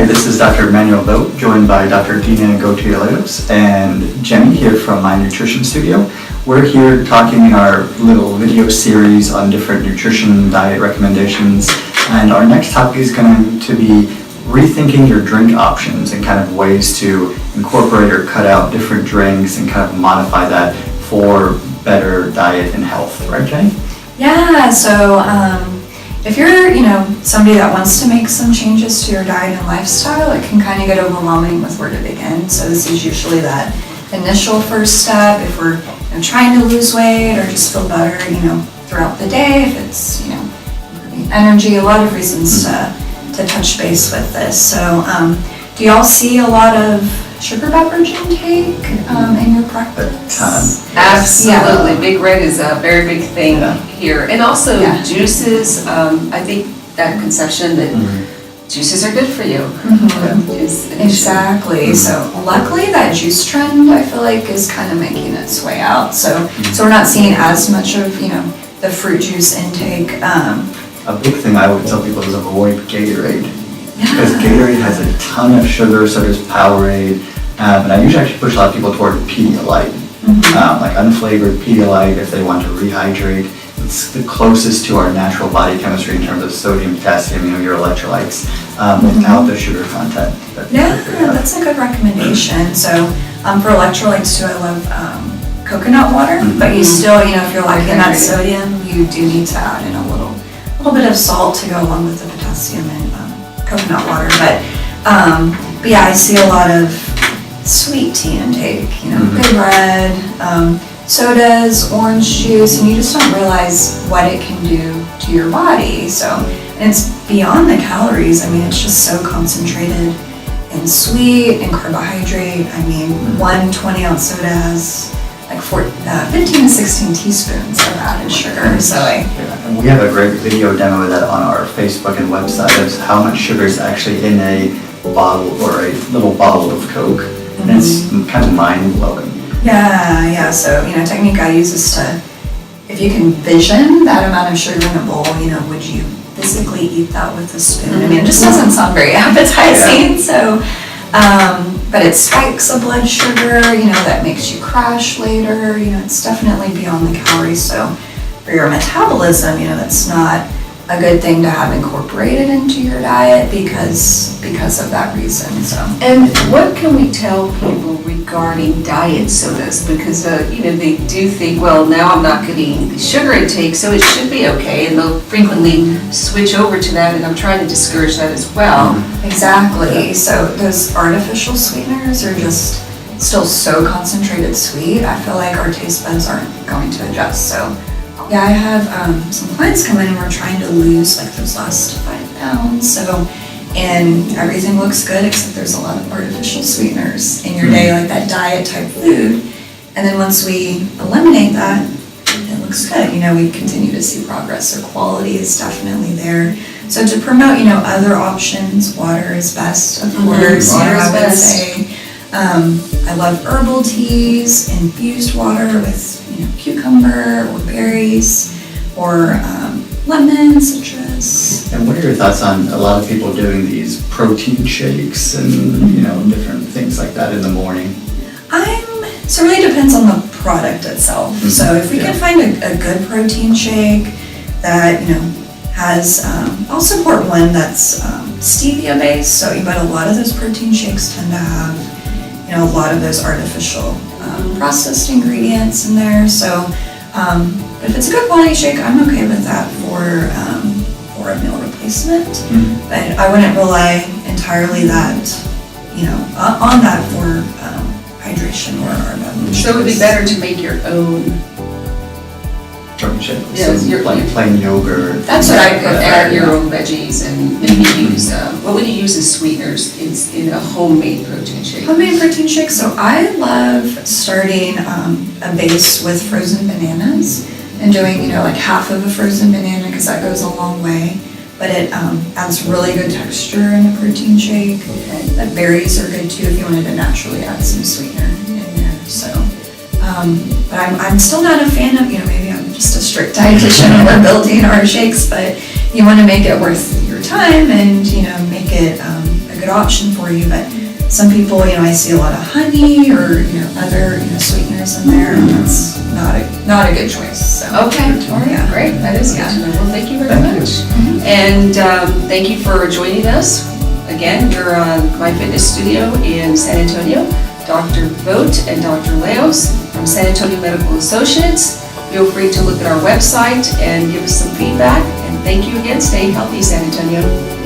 Hi, this is Dr. Manuel Vogt, joined by Dr. Dina Goytia-Leos and Jenny here from my nutrition studio. We're here talking in our little video series on different nutrition diet recommendations, and our next topic is going to be rethinking your drink options and kind of ways to incorporate or cut out different drinks and kind of modify that for better diet and health, right, Jenny? Yeah, so if you're, somebody that wants to make some changes to your diet and lifestyle, it can kind of get overwhelming with where to begin. So this is usually that initial first step if we're trying to lose weight or just feel better, throughout the day. If it's, improving energy, a lot of reasons to touch base with this. So do y'all see a lot of sugar beverage intake in your practice? Absolutely. Big Red is a very big thing here. And also juices. I think that conception that juices are good for you is an issue. Exactly. So luckily that juice trend, I feel like, is kind of making its way out. So we're not seeing as much of, the fruit juice intake. A big thing I would tell people is avoid Gatorade. Because Gatorade has a ton of sugar, so does Powerade. And I usually actually push a lot of people toward Pedialyte. Like unflavored Pedialyte if they want to rehydrate. It's the closest to our natural body chemistry in terms of sodium, potassium, your electrolytes, without the sugar content. That's a good recommendation. So for electrolytes too, I love coconut water, but you still, if you're lacking that sodium, you do need to add in a little bit of salt to go along with the potassium and coconut water. But yeah, I see a lot of sweet tea intake, Big Red, sodas, orange juice, and you just don't realize what it can do to your body. So, and it's beyond the calories. I mean, it's just so concentrated in sweet and carbohydrate. I mean, one 20-ounce soda has like 15 to 16 teaspoons of added sugar. So and we have a great video demo of that on our Facebook and website of how much sugar is actually in a bottle or a little bottle of Coke. And it's kind of mind-blowing. Yeah. So, technique I use is to, if you can vision that amount of sugar in a bowl, would you physically eat that with a spoon? I mean, it just doesn't sound very appetizing. So, but it spikes the blood sugar, that makes you crash later. It's definitely beyond the calories. So for your metabolism, that's not a good thing to have incorporated into your diet because of that reason. So. And what can we tell people regarding diet sodas? Because they do think, well, now I'm not getting the sugar intake, so it should be okay, and they'll frequently switch over to that, and I'm trying to discourage that as well. Exactly. So those artificial sweeteners are just still so concentrated sweet. I feel like our taste buds aren't going to adjust. So. Yeah, I have some clients come in and we're trying to lose like those last 5 pounds. So, and everything looks good except there's a lot of artificial sweeteners in your day, like that diet type food. And then once we eliminate that, it looks good. We continue to see progress. So quality is definitely there. So to promote, other options, water is best, of course. Water is I would best. say. I love herbal teas, infused water with cucumber or berries or lemon, citrus. And what are your thoughts on a lot of people doing these protein shakes and different things like that in the morning? So it really depends on the product itself. So if we can find a good protein shake that has, I'll support one that's stevia based. So but a lot of those protein shakes tend to have a lot of those artificial processed ingredients in there. So but if it's a good quality shake, I'm okay with that for a meal replacement. But I wouldn't rely entirely that on that for hydration or beverage. So it would be better to make your own Protein shake. Yes, So like plain yogurt. That's what I put, add your own veggies and maybe use, what would you use as sweeteners in a homemade protein shake? Homemade protein shake, so I love starting a base with frozen bananas and doing, like half of a frozen banana because that goes a long way. But it adds really good texture in a protein shake. The berries are good too if you wanted to naturally add some sweetener in there. So, but I'm still not a fan of, maybe I'm just a strict dietitian and we're building our shakes, but you want to make it worth your time and, make it a good option for you, but some people, I see a lot of honey or, other, sweeteners in there, and that's not a good choice, so. Okay, all right, Yeah. great, that is good to know. Well, thank you very Thank you. much. And thank you for joining us. Again, you're on My Fitness Studio in San Antonio, Dr. Vogt and Dr. Leos from San Antonio Medical Associates. Feel free to look at our website and give us some feedback. And thank you again. Stay healthy, San Antonio.